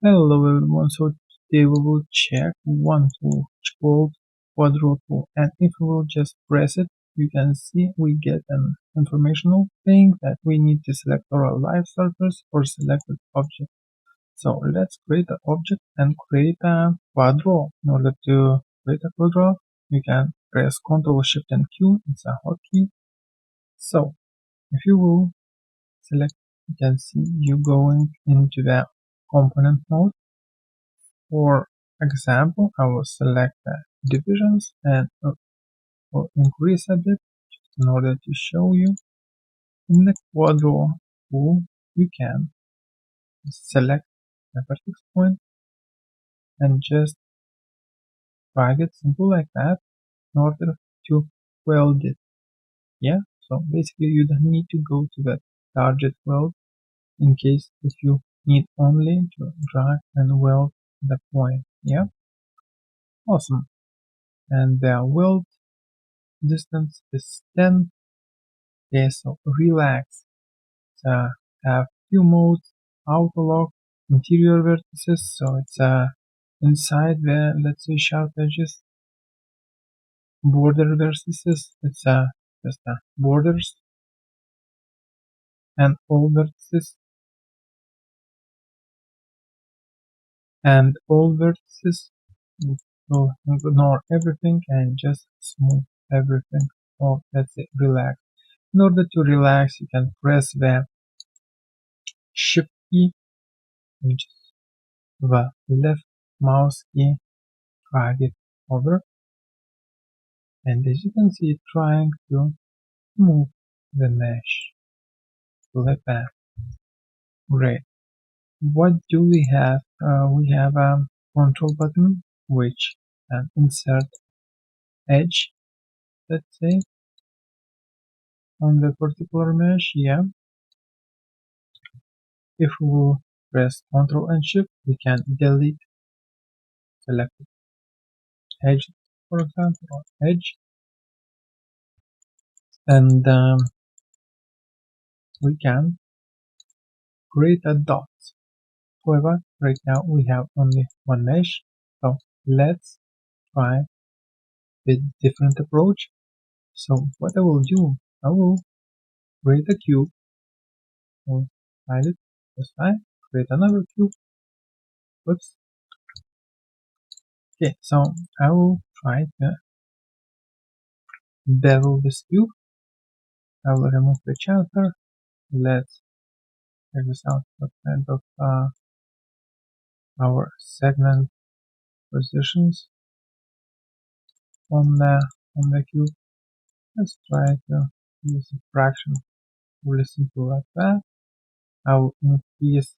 Hello everyone, so today we will check one tool called Quadro tool, and if we will just press it, you can see we get an informational thing that we need to select our live surface or selected object. So let's create an object and create a quadro. In order to create a quadro, you can press Ctrl Shift and Q, it's a hotkey. So if you will select, you can see you going into the component mode. For example, I will select the divisions and will increase a bit in order to show you. In the quadro tool, you can select the vertex point and just drag it simple like that in order to weld it. Yeah, so basically you don't need to go to the target weld in case if you need only to drag and weld the point. Yeah, awesome. And the weld distance is 10. Okay, so relax. Have few modes: auto lock, interior vertices, so it's inside the, let's say, sharp edges. Border vertices, it's just borders, and all vertices, will ignore everything and just smooth everything, or let's say relax. In order to relax, you can press the Shift key and just the left mouse key, drag it over, and as you can see, trying to move the mesh like that. Great. What do we have? We have a control button which can insert edge, let's say, on the particular mesh. Yeah. If we will press Ctrl and Shift, we can delete selected edge, for example, or edge, and we can create a dot. However, right now we have only one mesh, so let's try a different approach. So what I will do, I will create a cube, will hide it, that's fine, create another cube, whoops. Okay, so I will try to bevel this cube. I will remove the chapter. Let's check this out, what kind of our segment positions on the cube. Let's try to use a fraction really simple like that. I will increase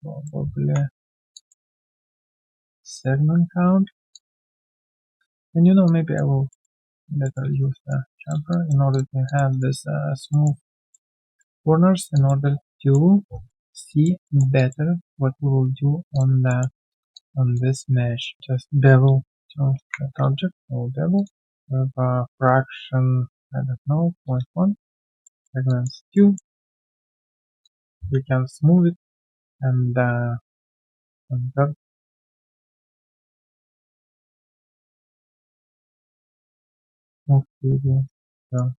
probably segment count, and maybe I will better use the jumper in order to have this smooth corners in order to see better what we will do on this mesh. Just bevel to that object. I will bevel with a fraction, I don't know, 0.1 segments 2. We can smooth it and convert. Move to the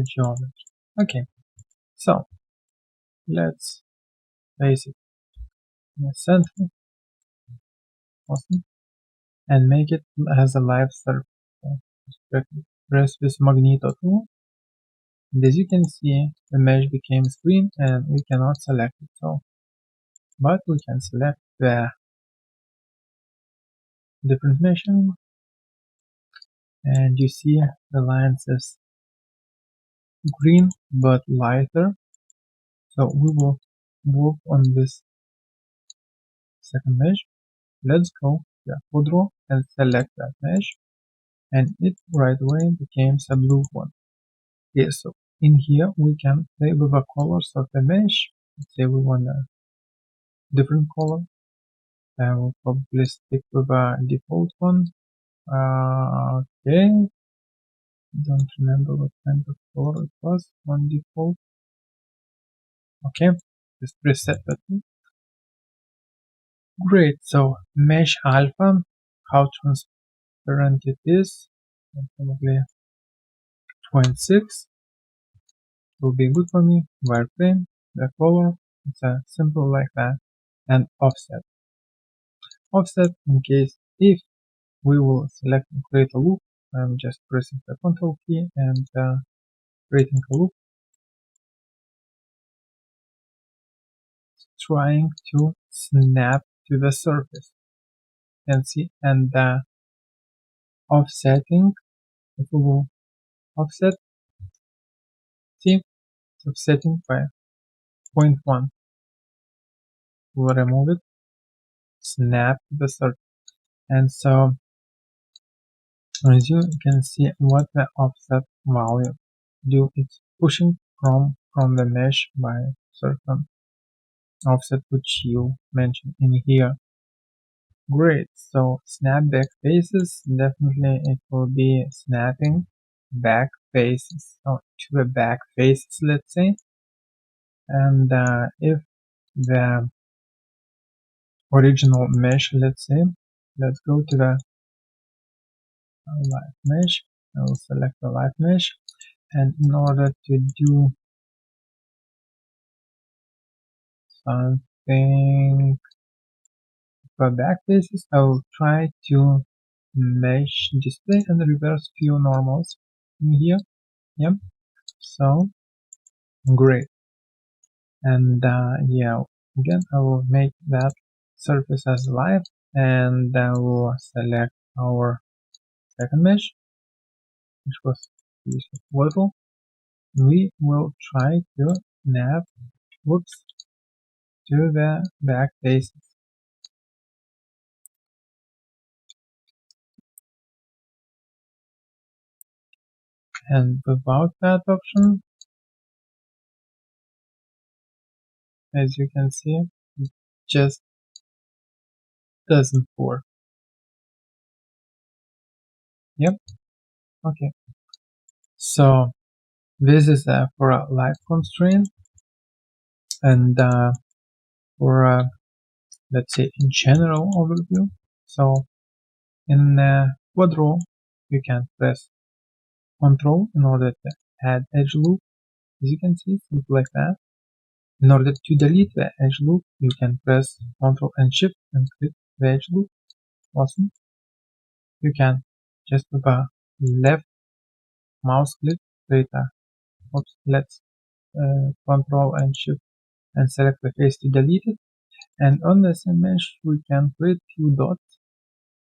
geometry. Okay, so let's place it in the center, awesome, and make it as a live surface. So press this magneto tool, and as you can see, the mesh became screen and we cannot select it. So, but we can select the different meshing, and you see the lines is green but lighter. So we will move on this second mesh. Let's go to Quadro and select that mesh, and it right away becomes a blue one. Okay, so in here we can play with the colors of the mesh. Let's say we want a different color. I will probably stick with a default one. Okay, don't remember what kind of color it was on default. Okay, Just preset button. Great. So mesh alpha, how transparent it is, probably 0.6 will be good for me. Wireframe, the color, it's a simple like that, and offset. Offset in case if we will select and create a loop. I'm just pressing the Ctrl key and creating a loop, trying to snap to the surface. And see, and offsetting. If we will offset, see, it's offsetting by 0.1. We'll remove it, snap to the surface, and so as you can see, what the offset value do, it's pushing from the mesh by certain offset which you mentioned in here. Great. So snapback faces, definitely it will be snapping back faces, or to the back faces, let's say. And if the original mesh, let's say, let's go to the live mesh. I will select the live mesh, and in order to do something for back faces, I will try to mesh display and reverse few normals in here. Yep. So great. And yeah, again I will make that surface as live, and I will select our second mesh, which was piece of water. We will try to snap, whoops, to the back faces. And without that option, as you can see, it just doesn't work. Yep. Okay. So this is for a live constraint, and for a, let's say, in general overview. So in Quadro, you can press Ctrl in order to add edge loop. As you can see, it's like that. In order to delete the edge loop, you can press Ctrl and Shift and click the edge loop. Awesome. You can just with a left mouse click create a, oops, let's Ctrl and Shift and select the face to delete it. And on the same mesh, we can create few dots.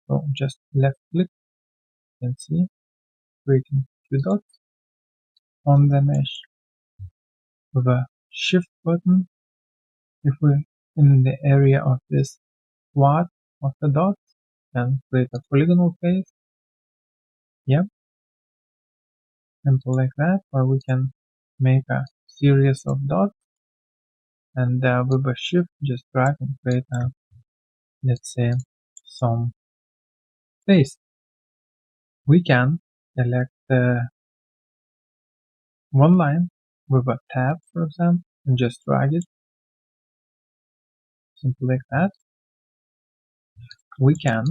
So just left click, you can see, creating few dots on the mesh with a Shift button. If we in the area of this plot of the dots, then create a polygonal face. Yep, simple like that. Or we can make a series of dots, and with a shift just drag and create a, let's say, some face. We can select one line with a tab, for example, and just drag it, simple like that. We can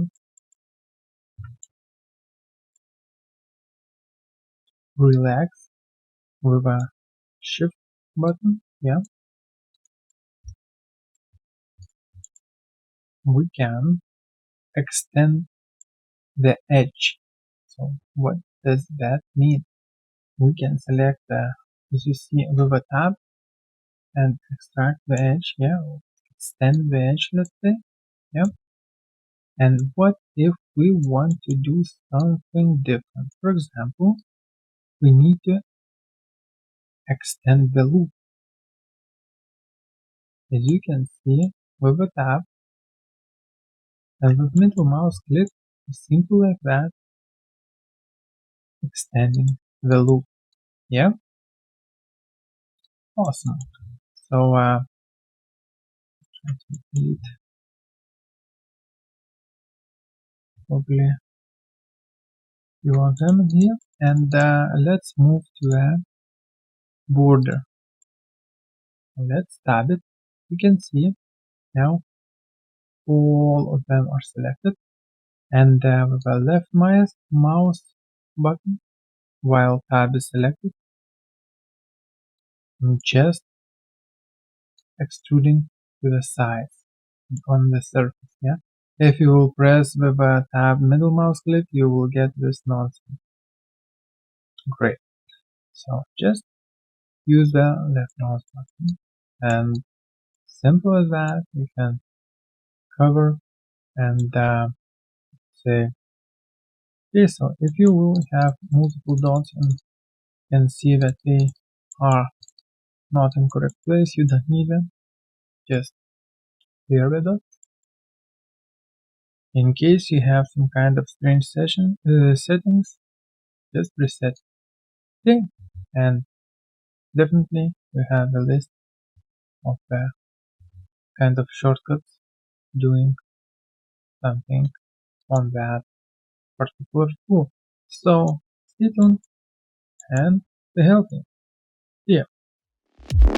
relax with a shift button. Yeah, we can extend the edge. So what does that mean? We can select as you see, with a tab and extract the edge. Yeah, extend the edge, let's say. Yeah. And what if we want to do something different? For example, we need to extend the loop. As you can see, with a tab and with middle mouse click, simple like that, extending the loop. Yeah, awesome. So delete probably few of them here, and let's move to a border. Let's tab it You can see now all of them are selected, and with the left mouse button, while tab is selected, I'm just extruding to the sides on the surface. Yeah. If you will press with a tab middle mouse click, you will get this nonsense. Great. So just use the left mouse button, and simple as that, you can cover and say, okay, so if you will have multiple dots and can see that they are not in correct place, you don't need them, just clear the dot. In case you have some kind of strange settings, just reset. Okay, and definitely we have a list of kind of shortcuts doing something on that particular tool. So stay tuned and stay healthy. See ya.